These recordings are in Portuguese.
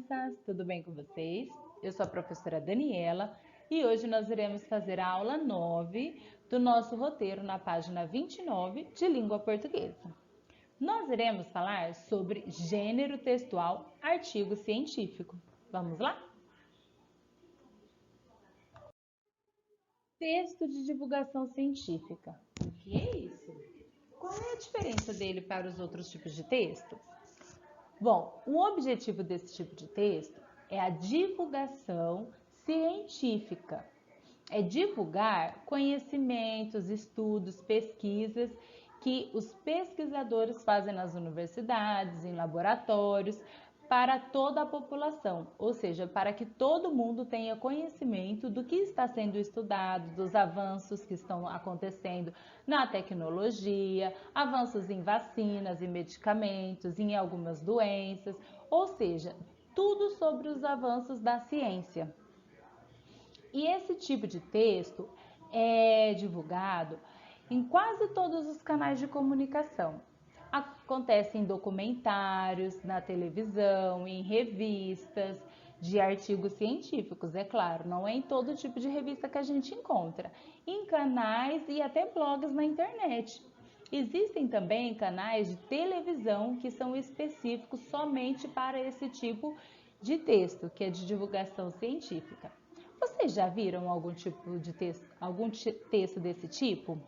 crianças! Tudo bem com vocês? Eu sou a professora Daniela e hoje nós iremos fazer a aula 9 do nosso roteiro na página 29 de língua portuguesa. Nós iremos falar sobre gênero textual, artigo científico. Vamos lá? Texto de divulgação científica. O que é isso? Qual é a diferença dele para os outros tipos de texto? Bom, o objetivo desse tipo de texto é a divulgação científica. É divulgar conhecimentos, estudos, pesquisas que os pesquisadores fazem nas universidades, em laboratórios, para toda a população, ou seja, para que todo mundo tenha conhecimento do que está sendo estudado, dos avanços que estão acontecendo na tecnologia, avanços em vacinas e medicamentos, em algumas doenças, ou seja, tudo sobre os avanços da ciência. E esse tipo de texto é divulgado em quase todos os canais de comunicação. Acontece em documentários, na televisão, em revistas, de artigos científicos, é claro, não é em todo tipo de revista que a gente encontra, em canais e até blogs na internet. Existem também canais de televisão que são específicos somente para esse tipo de texto, que é de divulgação científica. Vocês já viram algum texto desse tipo?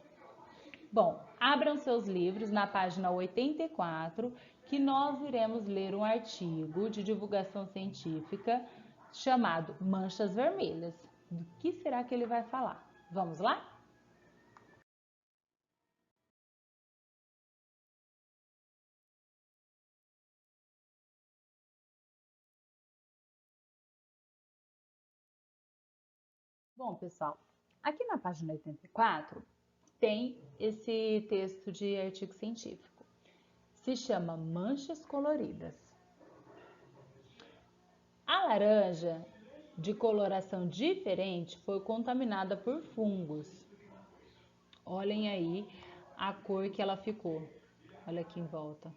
Bom, abram seus livros na página 84, que nós iremos ler um artigo de divulgação científica chamado Manchas Vermelhas. Do que será que ele vai falar? Vamos lá? Bom, pessoal, aqui na página 84 tem esse texto de artigo científico. Se chama Manchas Coloridas. A laranja, de coloração diferente, foi contaminada por fungos. Olhem aí a cor que ela ficou. Olha aqui em volta.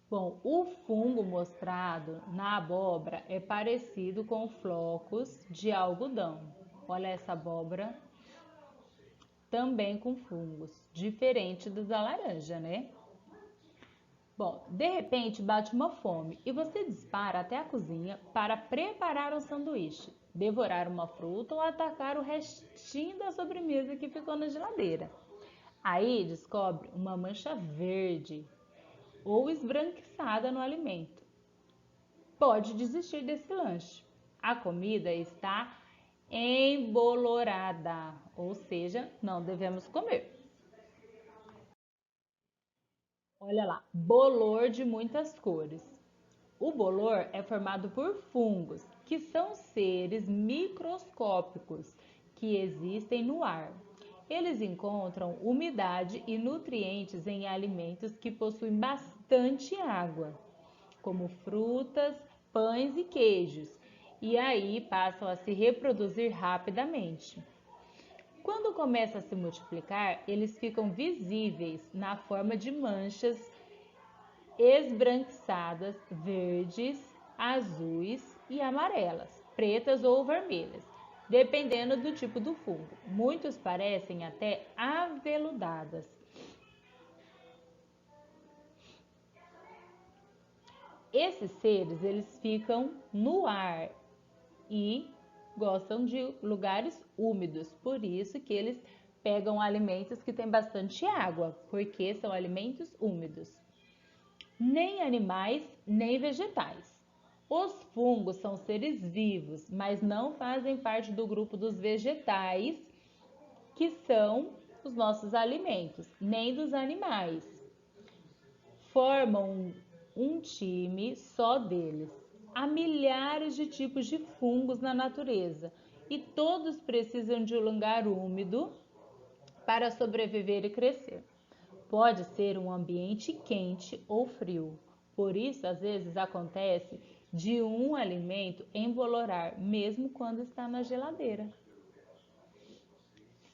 Bom, o fungo mostrado na abóbora é parecido com flocos de algodão. Olha essa abóbora, também com fungos, diferente da laranja, né? Bom, de repente bate uma fome e você dispara até a cozinha para preparar um sanduíche, devorar uma fruta ou atacar o restinho da sobremesa que ficou na geladeira. Aí descobre uma mancha verde ou esbranquiçada no alimento. Pode desistir desse lanche. A comida está embolorada, ou seja, não devemos comer. Olha lá, bolor de muitas cores. O bolor é formado por fungos, que são seres microscópicos que existem no ar. Eles encontram umidade e nutrientes em alimentos que possuem bastante água, como frutas, pães e queijos, e aí passam a se reproduzir rapidamente. Quando começam a se multiplicar, eles ficam visíveis na forma de manchas esbranquiçadas, verdes, azuis e amarelas, pretas ou vermelhas, dependendo do tipo do fungo. Muitos parecem até aveludadas. Esses seres, eles ficam no ar e gostam de lugares úmidos, por isso que eles pegam alimentos que têm bastante água, porque são alimentos úmidos. Nem animais, nem vegetais. Os fungos são seres vivos, mas não fazem parte do grupo dos vegetais, que são os nossos alimentos, nem dos animais. Formam um time só deles. Há milhares de tipos de fungos na natureza e todos precisam de um lugar úmido para sobreviver e crescer. Pode ser um ambiente quente ou frio. Por isso, às vezes acontece de um alimento embolorar, mesmo quando está na geladeira.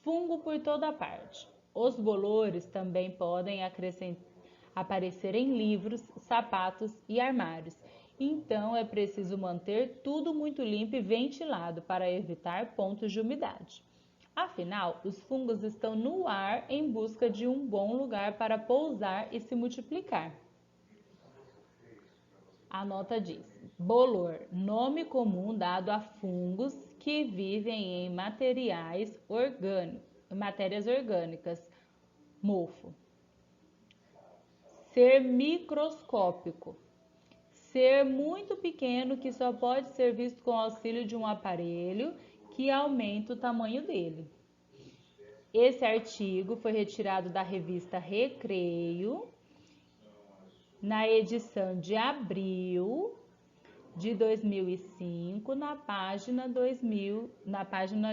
Fungo por toda parte. Os bolores também podem aparecer em livros, sapatos e armários. Então é preciso manter tudo muito limpo e ventilado para evitar pontos de umidade. Afinal, os fungos estão no ar em busca de um bom lugar para pousar e se multiplicar. A nota diz: bolor, nome comum dado a fungos que vivem em matérias orgânicas, mofo. Ser microscópico, ser muito pequeno que só pode ser visto com o auxílio de um aparelho que aumenta o tamanho dele. Esse artigo foi retirado da revista Recreio, na edição de abril de 2005, na página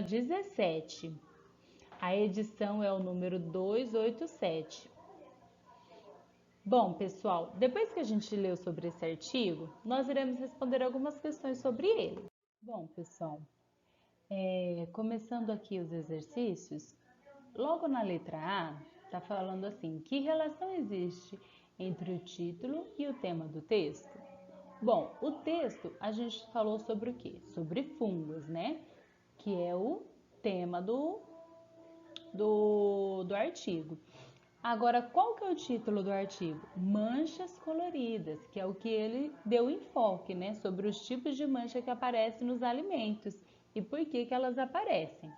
17. A edição é o número 287. Bom, pessoal, depois que a gente leu sobre esse artigo, nós iremos responder algumas questões sobre ele. Bom, pessoal, começando aqui os exercícios, logo na letra A, está falando assim: que relação existe entre o título e o tema do texto? Bom, o texto a gente falou sobre o quê? Sobre fungos, né? Que é o tema do artigo. Agora, qual que é o título do artigo? Manchas coloridas, que é o que ele deu enfoque, né? Sobre os tipos de mancha que aparecem nos alimentos e por que elas aparecem.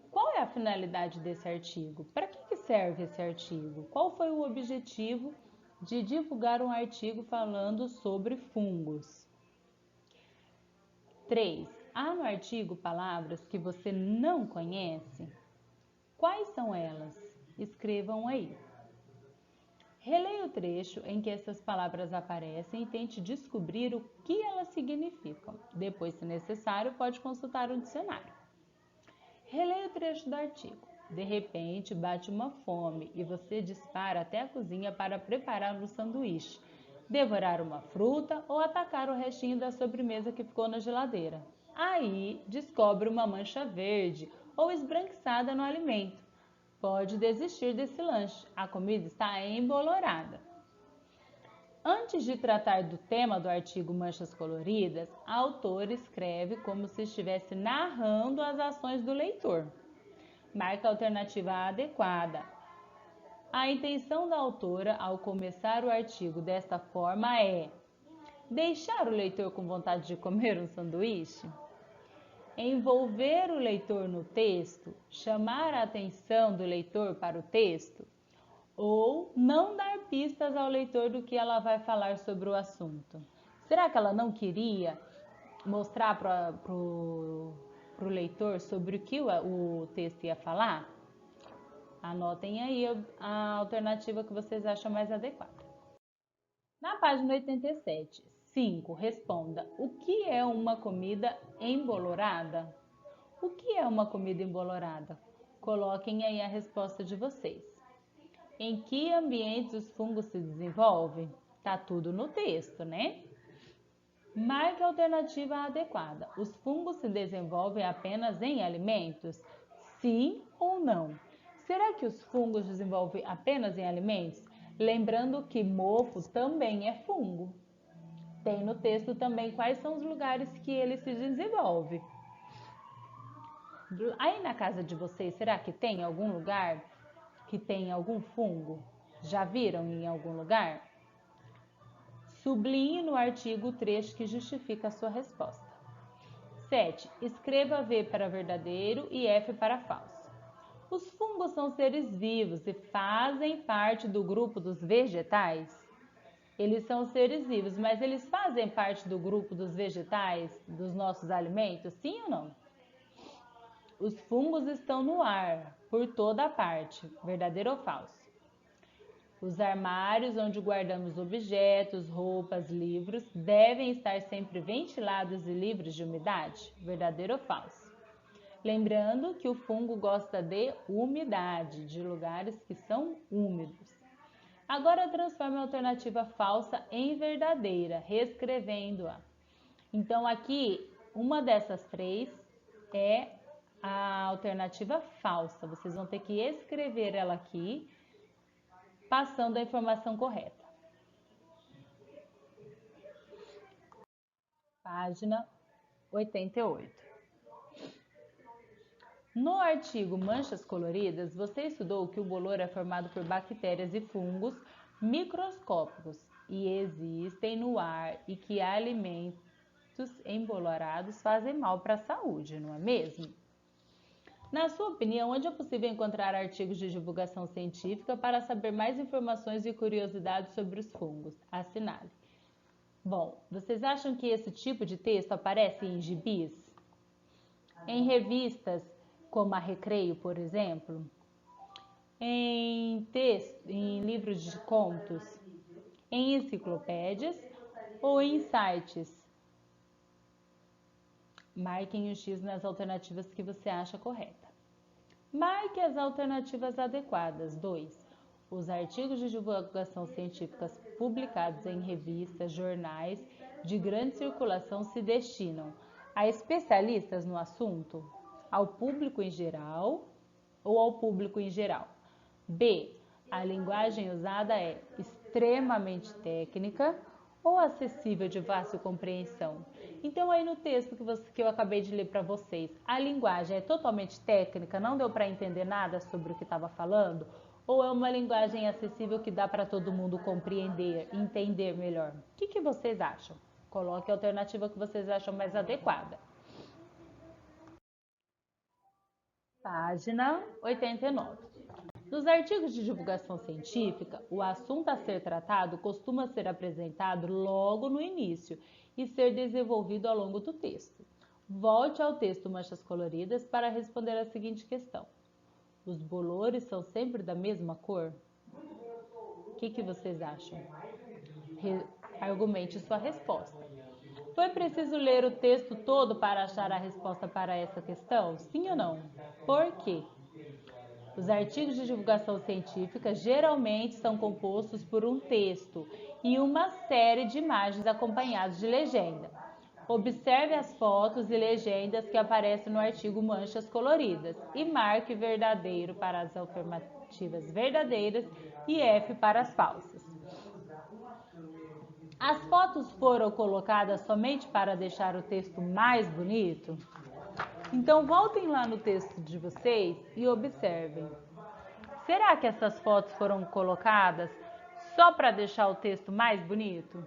Qual é a finalidade desse artigo? Para que serve esse artigo? Qual foi o objetivo de divulgar um artigo falando sobre fungos? 3. Há no artigo palavras que você não conhece? Quais são elas? Escrevam aí. Releia o trecho em que essas palavras aparecem e tente descobrir o que elas significam. Depois, se necessário, pode consultar o dicionário. Releia o trecho do artigo. De repente, bate uma fome e você dispara até a cozinha para preparar um sanduíche, devorar uma fruta ou atacar o restinho da sobremesa que ficou na geladeira. Aí, descobre uma mancha verde ou esbranquiçada no alimento. Pode desistir desse lanche, a comida está embolorada. Antes de tratar do tema do artigo Manchas Coloridas, a autora escreve como se estivesse narrando as ações do leitor. Marca a alternativa adequada. A intenção da autora ao começar o artigo desta forma é deixar o leitor com vontade de comer um sanduíche? Envolver o leitor no texto, chamar a atenção do leitor para o texto, ou não dar pistas ao leitor do que ela vai falar sobre o assunto. Será que ela não queria mostrar para o leitor sobre o que o texto ia falar? Anotem aí a alternativa que vocês acham mais adequada. Na página 87, 5. Responda: o que é uma comida embolorada? O que é uma comida embolorada? Coloquem aí a resposta de vocês. Em que ambientes os fungos se desenvolvem? Tá tudo no texto, né? Marque a alternativa adequada. Os fungos se desenvolvem apenas em alimentos? Sim ou não? Será que os fungos desenvolvem apenas em alimentos? Lembrando que mofo também é fungo. Tem no texto também quais são os lugares que ele se desenvolve. Aí na casa de vocês, será que tem algum lugar que tem algum fungo? Já viram em algum lugar? Sublinhe no artigo o trecho que justifica a sua resposta. 7. Escreva V para verdadeiro e F para falso. Os fungos são seres vivos e fazem parte do grupo dos vegetais? Eles são seres vivos, mas eles fazem parte do grupo dos vegetais, dos nossos alimentos? Sim ou não? Os fungos estão no ar, por toda parte. Verdadeiro ou falso? Os armários onde guardamos objetos, roupas, livros devem estar sempre ventilados e livres de umidade? Verdadeiro ou falso? Lembrando que o fungo gosta de umidade, de lugares que são úmidos. Agora transforme a alternativa falsa em verdadeira, reescrevendo-a. Então aqui, uma dessas três é a alternativa falsa. Vocês vão ter que escrever ela aqui, passando a informação correta. Página 88. No artigo Manchas Coloridas, você estudou que o bolor é formado por bactérias e fungos microscópicos e existem no ar e que alimentos embolorados fazem mal para a saúde, não é mesmo? Na sua opinião, onde é possível encontrar artigos de divulgação científica para saber mais informações e curiosidades sobre os fungos? Assinale. Bom, vocês acham que esse tipo de texto aparece em gibis? Em revistas como a Recreio, por exemplo? Em livros de contos? Em enciclopédias ou em sites? Marquem o X nas alternativas que você acha correta. Marque as alternativas adequadas. 2. Os artigos de divulgação científica publicados em revistas, jornais de grande circulação se destinam a especialistas no assunto, ao público em geral ou ao público em geral. B. A linguagem usada é extremamente técnica ou acessível de fácil compreensão. Então, aí no texto que eu acabei de ler para vocês, a linguagem é totalmente técnica, não deu para entender nada sobre o que estava falando? Ou é uma linguagem acessível que dá para todo mundo compreender, entender melhor? O que vocês acham? Coloque a alternativa que vocês acham mais adequada. Página 89. Nos artigos de divulgação científica, o assunto a ser tratado costuma ser apresentado logo no início e ser desenvolvido ao longo do texto. Volte ao texto Manchas Coloridas para responder a seguinte questão. Os bolores são sempre da mesma cor? O que vocês acham? Argumente sua resposta. Foi preciso ler o texto todo para achar a resposta para essa questão? Sim ou não? Por quê? Os artigos de divulgação científica geralmente são compostos por um texto e uma série de imagens acompanhadas de legenda. Observe as fotos e legendas que aparecem no artigo Manchas Coloridas e marque verdadeiro para as afirmativas verdadeiras e F para as falsas. As fotos foram colocadas somente para deixar o texto mais bonito? Então, voltem lá no texto de vocês e observem. Será que essas fotos foram colocadas só para deixar o texto mais bonito?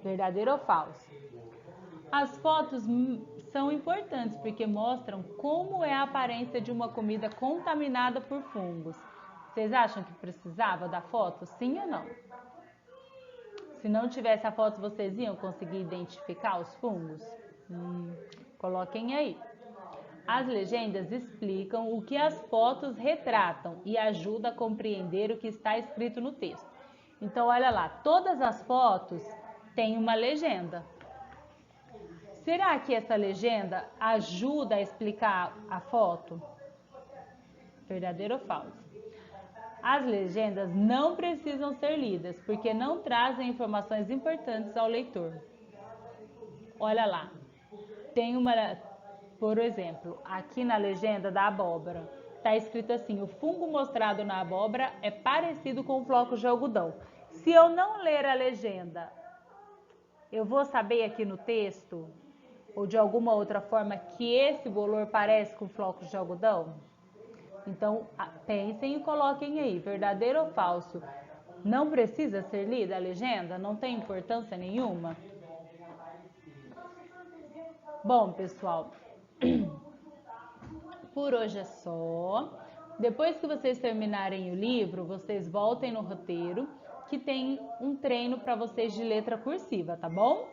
Verdadeiro ou falso? As fotos são importantes porque mostram como é a aparência de uma comida contaminada por fungos. Vocês acham que precisava da foto? Sim ou não? Se não tivesse a foto, vocês iam conseguir identificar os fungos? Coloquem aí. As legendas explicam o que as fotos retratam e ajudam a compreender o que está escrito no texto. Então, olha lá, todas as fotos têm uma legenda. Será que essa legenda ajuda a explicar a foto? Verdadeiro ou falso? As legendas não precisam ser lidas, porque não trazem informações importantes ao leitor. Olha lá, tem uma... Por exemplo, aqui na legenda da abóbora, está escrito assim, o fungo mostrado na abóbora é parecido com flocos de algodão. Se eu não ler a legenda, eu vou saber aqui no texto, ou de alguma outra forma, que esse bolor parece com flocos de algodão? Então, pensem e coloquem aí, verdadeiro ou falso? Não precisa ser lida a legenda? Não tem importância nenhuma? Bom, pessoal... Por hoje é só. Depois que vocês terminarem o livro, vocês voltem no roteiro, que tem um treino para vocês de letra cursiva, tá bom?